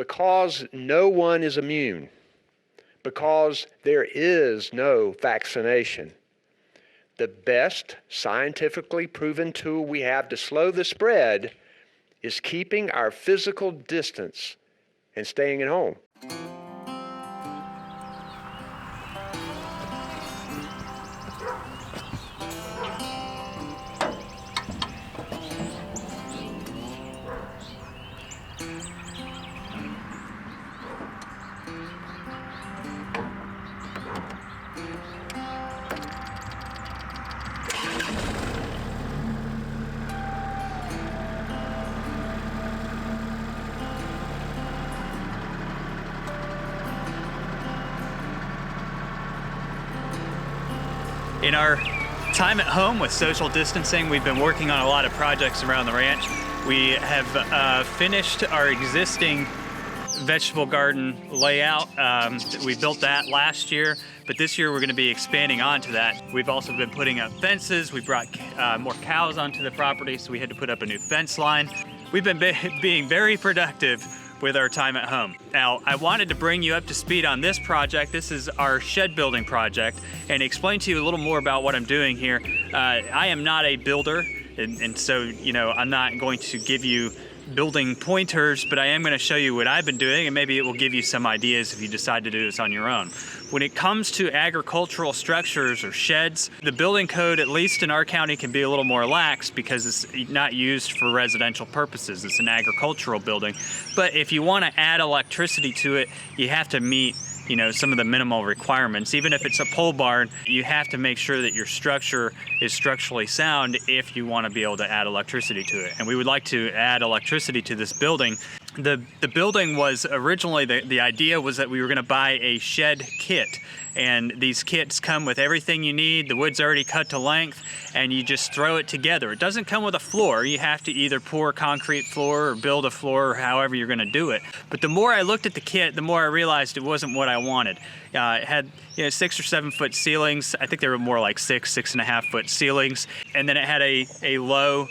Because no one is immune, because there is no vaccination, the best scientifically proven tool we have to slow the spread is keeping our physical distance and staying at home. In our time at home with social distancing, we've been working on a lot of projects around the ranch. We have finished our existing vegetable garden layout. We built that last year, but this year we're going to be expanding onto that. We've also been putting up fences. We brought more cows onto the property, so we had to put up a new fence line. We've been being very productive with our time at home. Now, I wanted to bring you up to speed on this project. This is our shed building project, and explain to you a little more about what I'm doing here. I am not a builder, and so, you know, I'm not going to give you building pointers, but I am going to show you what I've been doing, and maybe it will give you some ideas if you decide to do this on your own. When it comes to agricultural structures or sheds, the building code, at least in our county, can be a little more lax because it's not used for residential purposes. It's an agricultural building. But if you want to add electricity to it, you have to meet, you know, some of the minimal requirements. Even if it's a pole barn, you have to make sure that your structure is structurally sound if you want to be able to add electricity to it. And we would like to add electricity to this building. The building was originally, the idea was that we were going to buy a shed kit. And these kits come with everything you need. The wood's already cut to length, and you just throw it together. It doesn't come with a floor. You have to either pour a concrete floor or build a floor, or however you're going to do it. But the more I looked at the kit, the more I realized it wasn't what I wanted. It had, you know, 6 or 7 foot ceilings. I think they were more like 6.5 foot ceilings. And then it had a low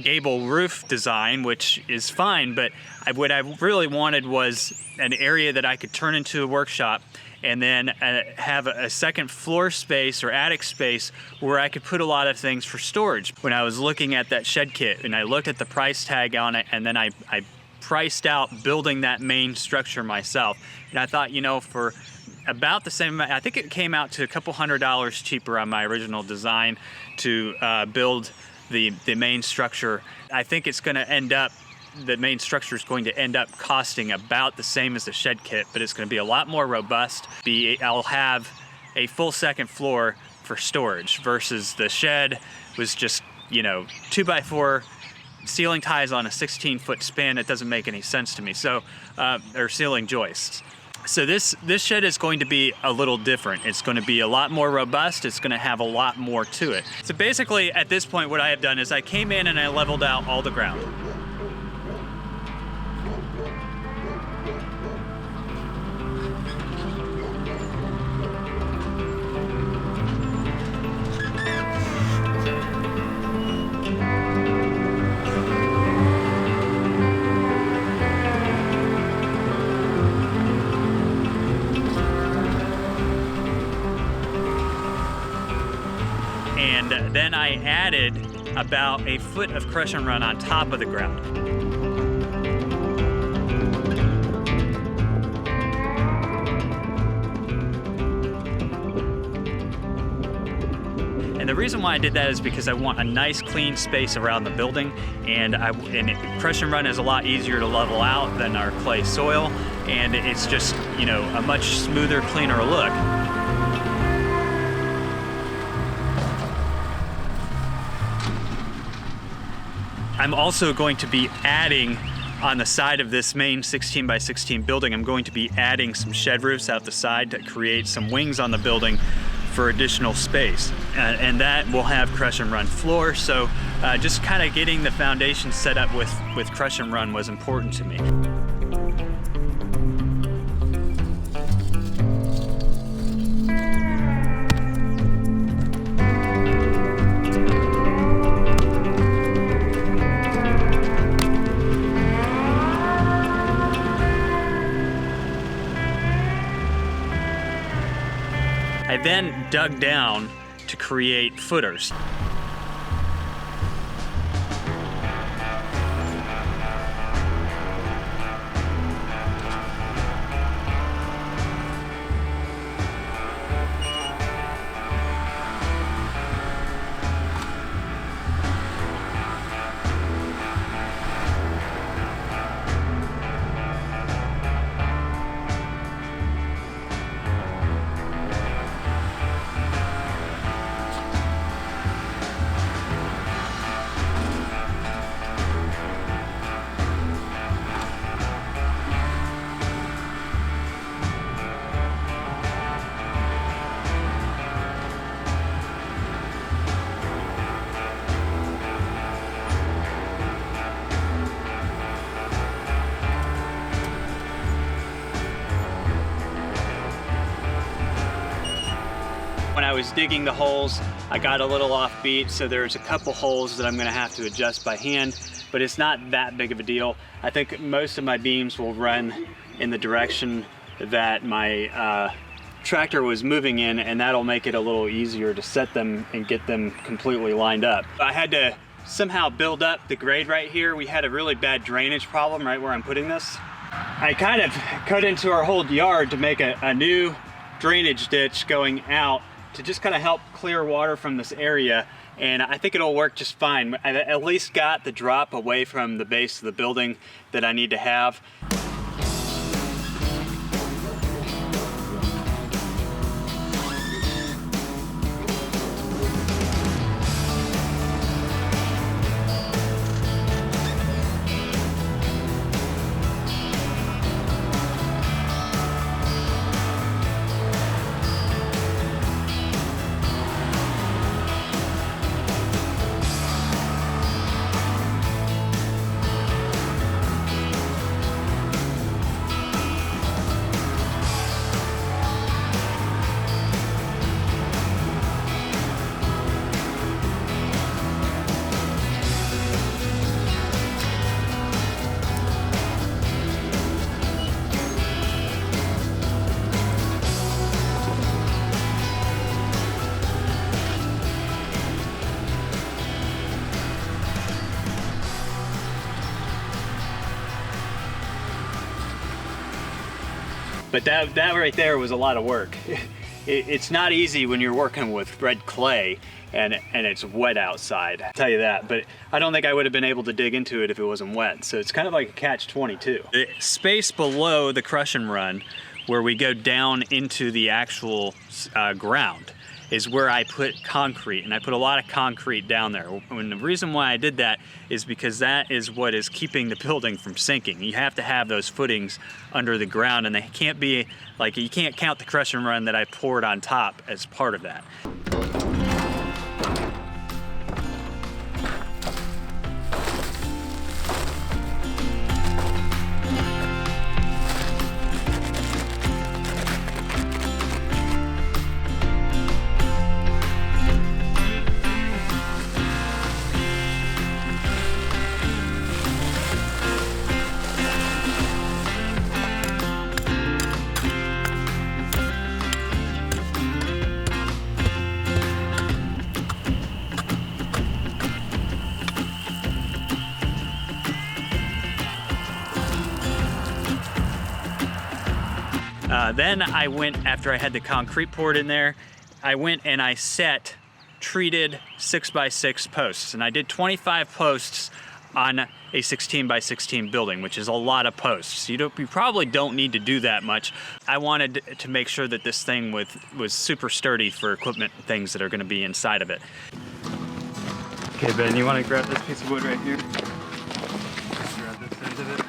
gable roof design, which is fine, but what I really wanted was an area that I could turn into a workshop, and then have a second floor space or attic space where I could put a lot of things for storage. When I was looking at that shed kit and I looked at the price tag on it, and then I priced out building that main structure myself, and I thought, you know, for about the same amount, I think it came out to a couple $100 cheaper on my original design to build the main structure. I think it's going to end up, the main structure is going to end up costing about the same as the shed kit, but it's going to be a lot more robust. I'll have a full second floor for storage versus the shed was just, you know, 2x4 ceiling ties on a 16-foot span. It doesn't make any sense to me. So, or ceiling joists. So this shed is going to be a little different. It's going to be a lot more robust. It's going to have a lot more to it. So basically, at this point, what I have done is I came in and I leveled out all the ground. And then I added about a foot of crush and run on top of the ground. And the reason why I did that is because I want a nice clean space around the building, and crush and run is a lot easier to level out than our clay soil, and it's just, you know, a much smoother, cleaner look. I'm also going to be adding on the side of this main 16 by 16 building, I'm going to be adding some shed roofs out the side to create some wings on the building for additional space. And that will have crush and run floor. So just kind of getting the foundation set up with crush and run was important to me. I then dug down to create footers. When I was digging the holes, I got a little offbeat, so there's a couple holes that I'm gonna have to adjust by hand, but it's not that big of a deal. I think most of my beams will run in the direction that my tractor was moving in, and that'll make it a little easier to set them and get them completely lined up. I had to somehow build up the grade right here. We had a really bad drainage problem right where I'm putting this. I kind of cut into our whole yard to make a new drainage ditch going out to just kind of help clear water from this area, and I think it'll work just fine. I at least got the drop away from the base of the building that I need to have. But that right there was a lot of work. It's not easy when you're working with red clay and it's wet outside, I'll tell you that. But I don't think I would have been able to dig into it if it wasn't wet. So it's kind of like a catch-22. The space below the crush and run, where we go down into the actual ground, is where I put concrete, and I put a lot of concrete down there. And the reason why I did that is because that is what is keeping the building from sinking. You have to have those footings under the ground, and they can't be, like, you can't count the crush and run that I poured on top as part of that. Then I went, after I had the concrete poured in there, I went and I set treated 6x6 posts. And I did 25 posts on a 16 by 16 building, which is a lot of posts. You probably don't need to do that much. I wanted to make sure that this thing was super sturdy for equipment and things that are gonna be inside of it. Okay, Ben, you wanna grab this piece of wood right here? Grab this end of it.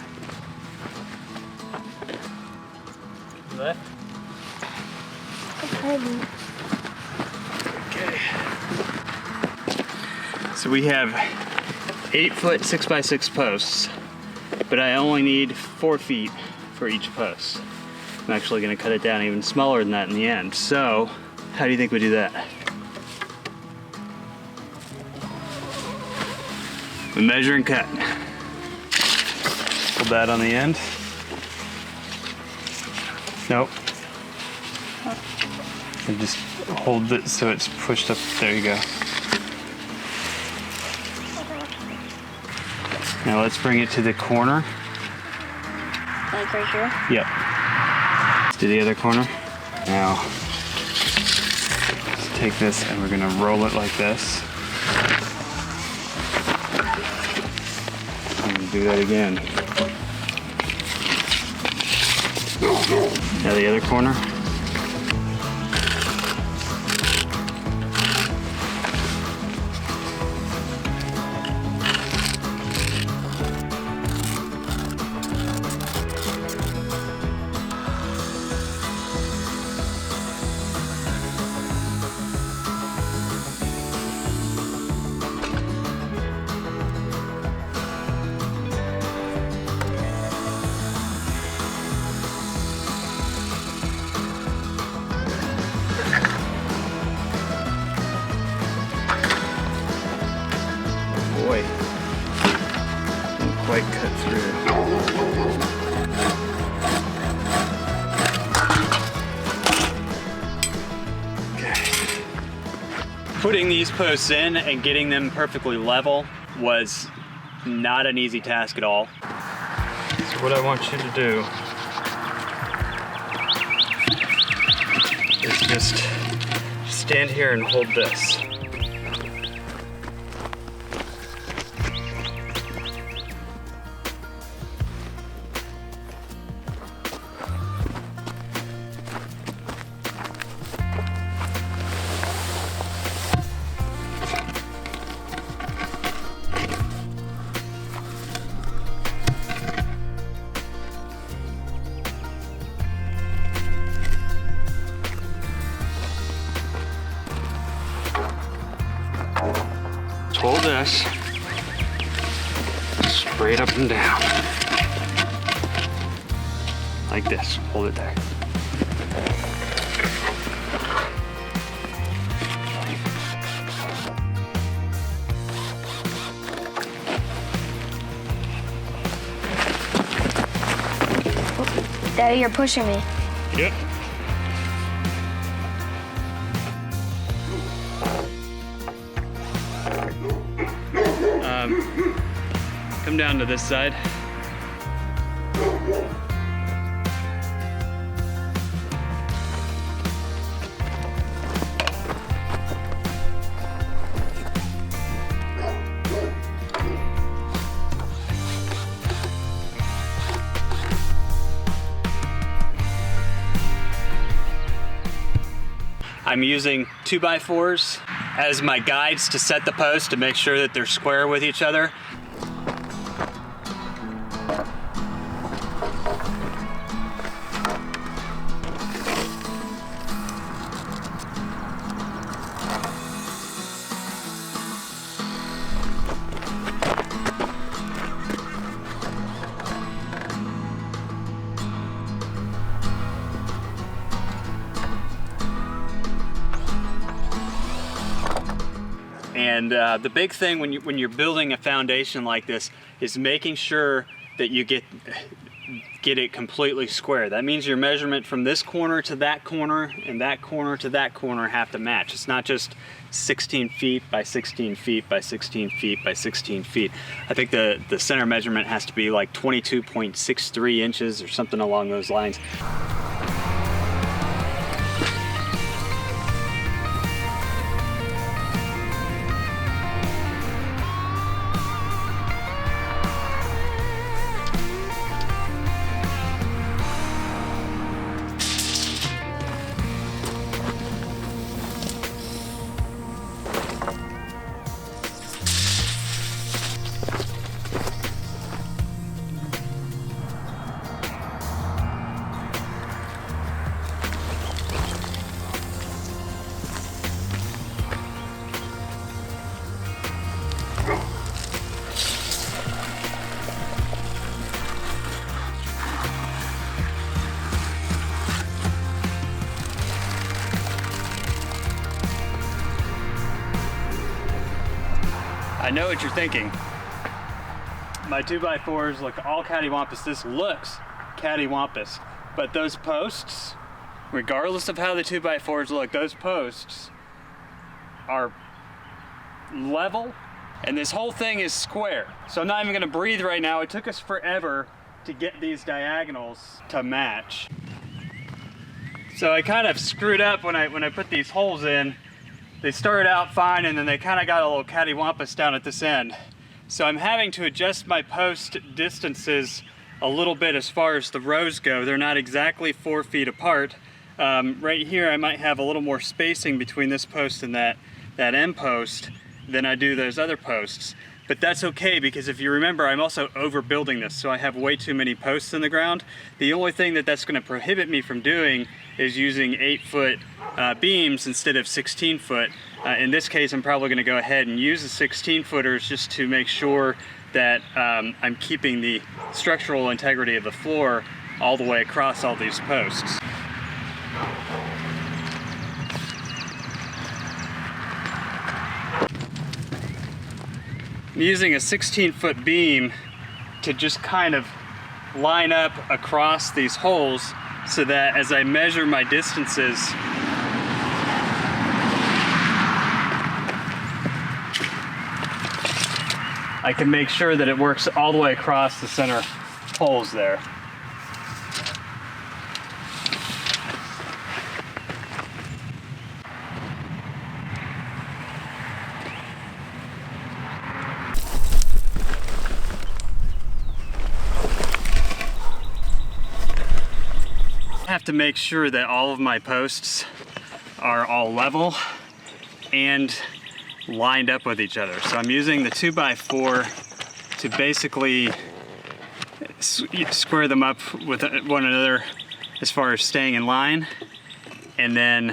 Left. Okay. So we have 8-foot 6x6 posts, but I only need 4 feet for each post. I'm actually going to cut it down even smaller than that in the end. So, how do you think we do that? We measure and cut. Pull that on the end. Nope. And just hold it so it's pushed up. There you go. Now let's bring it to the corner. Like right here? Yep. Let's do the other corner. Now, let's take this and we're gonna roll it like this. And do that again. Now the other corner. Boy, didn't quite cut through. Okay. Putting these posts in and getting them perfectly level was not an easy task at all. So what I want you to do is just stand here and hold this. Hold this straight up and down. Like this. Hold it there. Daddy, you're pushing me. Yep. Come down to this side. I'm using 2x4s as my guides to set the post to make sure that they're square with each other. And the big thing when you're building a foundation like this is making sure that you get it completely square. That means your measurement from this corner to that corner and that corner to that corner have to match. It's not just 16 feet by 16 feet by 16 feet by 16 feet. I think the center measurement has to be like 22.63 inches or something along those lines. I know what you're thinking. My 2x4s look all cattywampus. This looks cattywampus, but those posts regardless of how the 2x4s look, those posts are level, and this whole thing is square. So I'm not even gonna breathe right now. It took us forever to get these diagonals to match. So I kind of screwed up when I put these holes in. They started out fine, and then they kind of got a little cattywampus down at this end. So I'm having to adjust my post distances a little bit as far as the rows go. They're not exactly 4 feet apart. Right here I might have a little more spacing between this post and that end post than I do those other posts. But that's okay, because if you remember, I'm also overbuilding this, so I have way too many posts in the ground. The only thing that's going to prohibit me from doing is using 8-foot beams instead of 16-foot. In this case, I'm probably going to go ahead and use the 16-footers just to make sure that I'm keeping the structural integrity of the floor all the way across all these posts. I'm using a 16-foot beam to just kind of line up across these holes so that as I measure my distances, I can make sure that it works all the way across the center holes there. I have to make sure that all of my posts are all level and lined up with each other. So I'm using the 2x4 to basically square them up with one another as far as staying in line. And then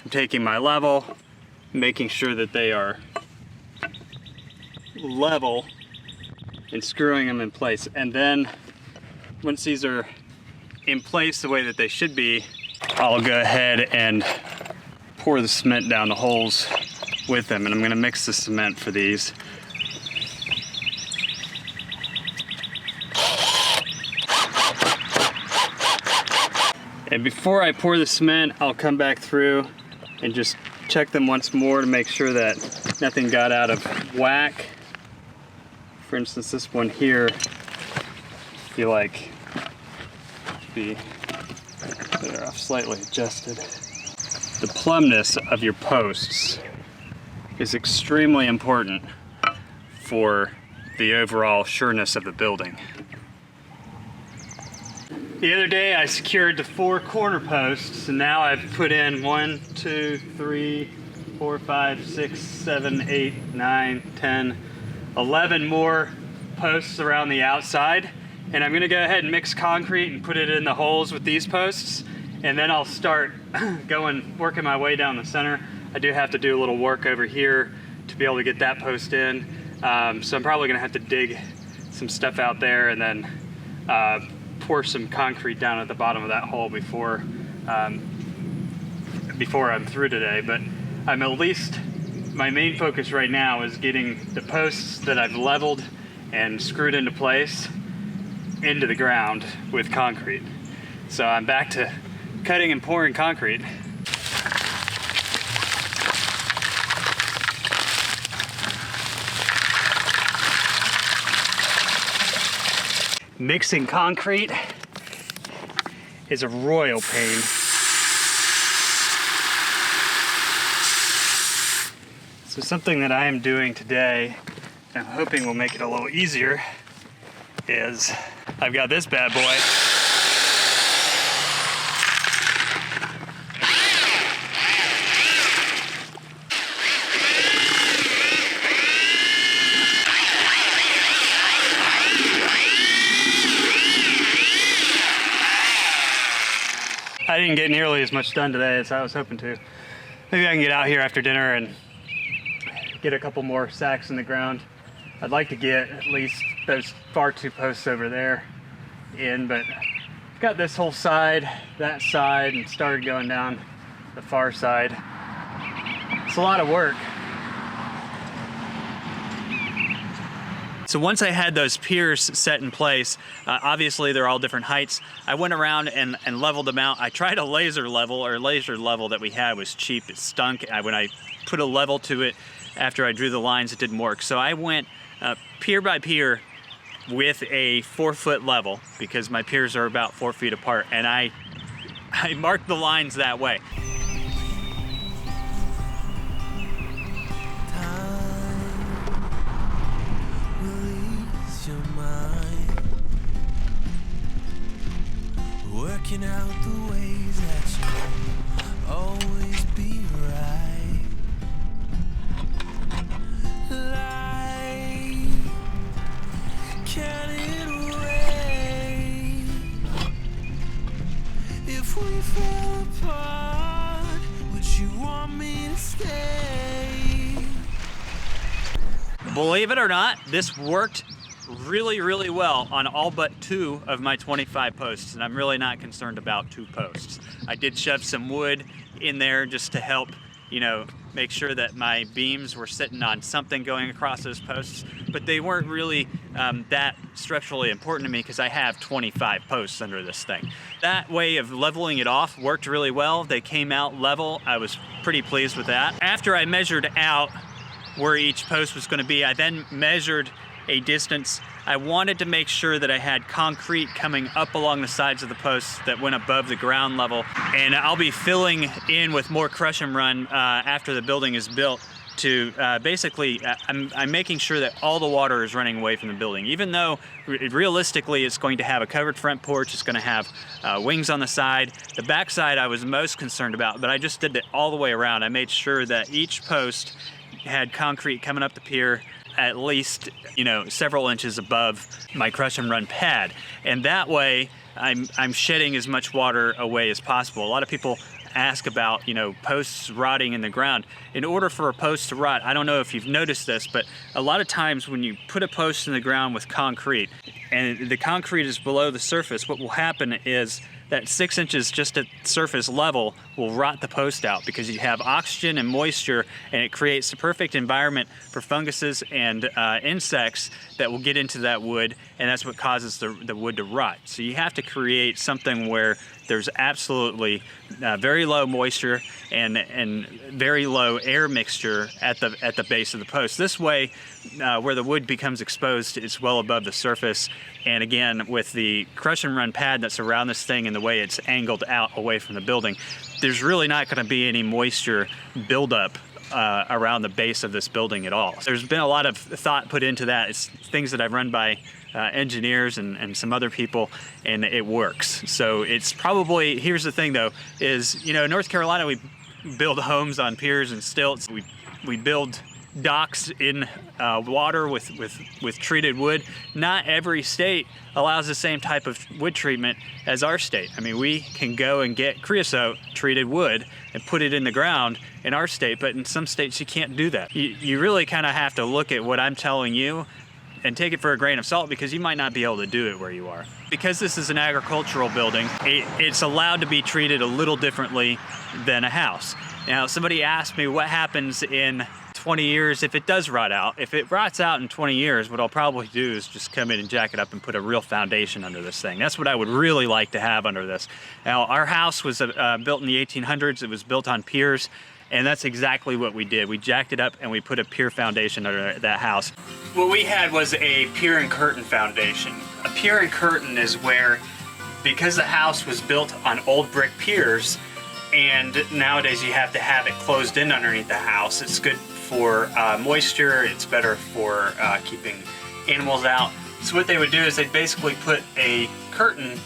I'm taking my level, making sure that they are level and screwing them in place. And then once these are in place the way that they should be, I'll go ahead and pour the cement down the holes with them, and I'm going to mix the cement for these. And before I pour the cement, I'll come back through and just check them once more to make sure that nothing got out of whack. For instance, this one here, I feel like they're off slightly adjusted. The plumbness of your posts is extremely important for the overall sureness of the building. The other day I secured the 4 corner posts, and now I've put in 1, 2, 3, 4, 5, 6, 7, 8, 9, 10, 11 more posts around the outside. And I'm gonna go ahead and mix concrete and put it in the holes with these posts, and then I'll start working my way down the center. I do have to do a little work over here to be able to get that post in. So I'm probably gonna have to dig some stuff out there and then pour some concrete down at the bottom of that hole before I'm through today. But I'm at least, my main focus right now is getting the posts that I've leveled and screwed into place into the ground with concrete. So I'm back to cutting and pouring concrete. Mixing concrete is a royal pain. So something that I am doing today, and I'm hoping will make it a little easier, is I've got this bad boy. I didn't get nearly as much done today as I was hoping to. Maybe I can get out here after dinner and get a couple more sacks in the ground. I'd like to get at least those far 2 posts over there in, but I've got this whole side, that side, and started going down the far side. It's a lot of work. So once I had those piers set in place, obviously they're all different heights. I went around and leveled them out. I tried a laser level that we had was cheap. It stunk. When I put a level to it after I drew the lines, it didn't work. So I went pier by pier with a 4-foot level because my piers are about 4 feet apart, and I marked the lines that way. Working out the ways that you'll always be right. Life, can it wait? If we fell apart, would you want me to stay? Believe it or not, this worked really well on all but 2 of my 25 posts, and I'm really not concerned about 2 posts. I did shove some wood in there just to help, you know, make sure that my beams were sitting on something going across those posts, but they weren't really that structurally important to me because I have 25 posts under this thing. That way of leveling it off worked really well. They came out level. I was pretty pleased with that. After I measured out where each post was going to be, I then measured a distance. I wanted to make sure that I had concrete coming up along the sides of the posts that went above the ground level, and I'll be filling in with more crush and run after the building is built to basically, I'm making sure that all the water is running away from the building. Even though realistically it's going to have a covered front porch, it's going to have wings on the side. The back side I was most concerned about, but I just did it all the way around. I made sure that each post had concrete coming up the pier at least, you know, several inches above my crush and run pad. And that way I'm shedding as much water away as possible. A lot of people ask about, you know, posts rotting in the ground. In order for a post to rot, I don't know if you've noticed this, but a lot of times when you put a post in the ground with concrete and the concrete is below the surface, what will happen is that 6 inches just at surface level will rot the post out because you have oxygen and moisture, and it creates the perfect environment for funguses and insects that will get into that wood, and that's what causes the wood to rot. So you have to create something where there's absolutely very low moisture and very low air mixture at the base of the post. This way, where the wood becomes exposed, it's well above the surface. And again, with the crush and run pad that's around this thing and the way it's angled out away from the building, there's really not going to be any moisture buildup around the base of this building at all. There's been a lot of thought put into that. It's things that I've run by engineers and some other people, and it works. So it's probably, here's the thing though, is, you know, in North Carolina we build homes on piers and stilts. We build docks in water with treated wood. Not every state allows the same type of wood treatment as our state. I mean, we can go and get creosote treated wood and put it in the ground in our state, but in some states you can't do that. You really kind of have to look at what I'm telling you and take it for a grain of salt, because you might not be able to do it where you are. Because this is an agricultural building, it's allowed to be treated a little differently than a house. Now, somebody asked me what happens in 20 years if it does rot out. If it rots out in 20 years, what I'll probably do is just come in and jack it up and put a real foundation under this thing. That's what I would really like to have under this. Now, our house was built in the 1800s. It was built on piers, and that's exactly what we did. We jacked it up and we put a pier foundation under that house. What we had was a pier and curtain foundation. A pier and curtain is where, because the house was built on old brick piers, and nowadays you have to have it closed in underneath the house. It's good for moisture, it's better for keeping animals out. So what they would do is they'd basically put a curtain,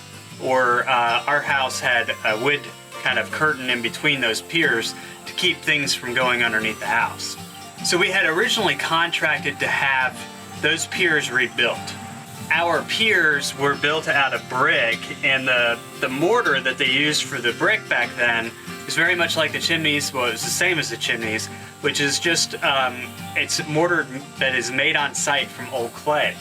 or our house had a wood kind of curtain in between those piers to keep things from going underneath the house. So we had originally contracted to have those piers rebuilt. Our piers were built out of brick, and the mortar that they used for the brick back then was very much like the chimneys. Well, it was the same as the chimneys, which is just, it's mortar that is made on site from old clay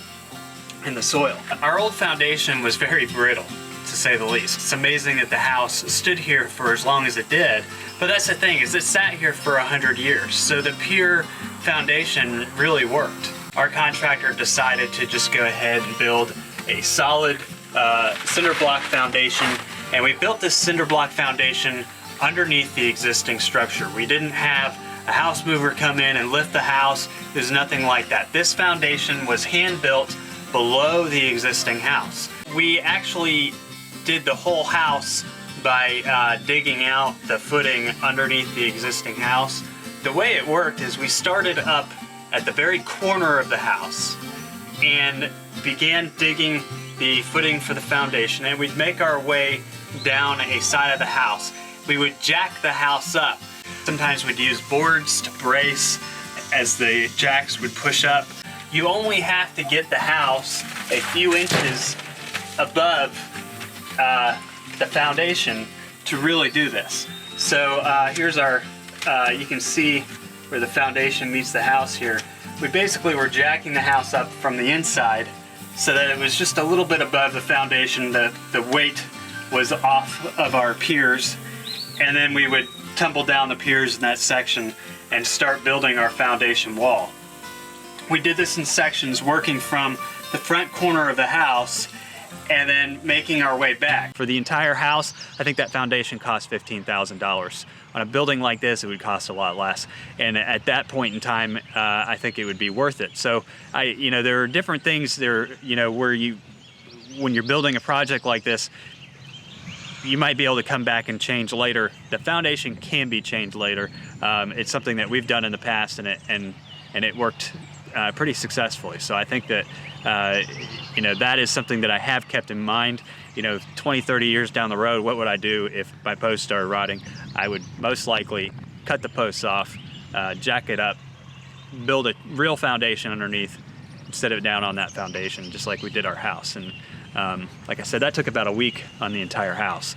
in the soil. Our old foundation was very brittle, to say the least. It's amazing that the house stood here for as long as it did, but that's the thing, is it sat here for 100 years, so the pier foundation really worked. our contractor decided to just go ahead and build a solid cinder block foundation, and we built this cinder block foundation underneath the existing structure. We didn't have a house mover come in and lift the house. There's nothing like that. This foundation was hand built below the existing house. We actually did the whole house by digging out the footing underneath the existing house. The way it worked is we started up at the very corner of the house and began digging the footing for the foundation, and we'd make our way down a side of the house. We would jack the house up. Sometimes we'd use boards to brace as the jacks would push up. You only have to get the house a few inches above the foundation to really do this. So here's our, you can see where the foundation meets the house here. We basically were jacking the house up from the inside so that it was just a little bit above the foundation. The weight was off of our piers, and then we would tumble down the piers in that section and start building our foundation wall. We did this in sections, working from the front corner of the house and then making our way back. For the entire house, I think that foundation cost $15,000. On a building like this, it would cost a lot less. And at that point in time, I think it would be worth it. So, there are different things there, where when you're building a project like this, you might be able to come back and change later. The foundation can be changed later. It's something that we've done in the past, and it worked pretty successfully. So I think that that is something that I have kept in mind. 20, 30 years down the road, what would I do if my posts started rotting? I would most likely cut the posts off, jack it up, build a real foundation underneath, set it down on that foundation, just like we did our house. And like I said, that took about a week on the entire house.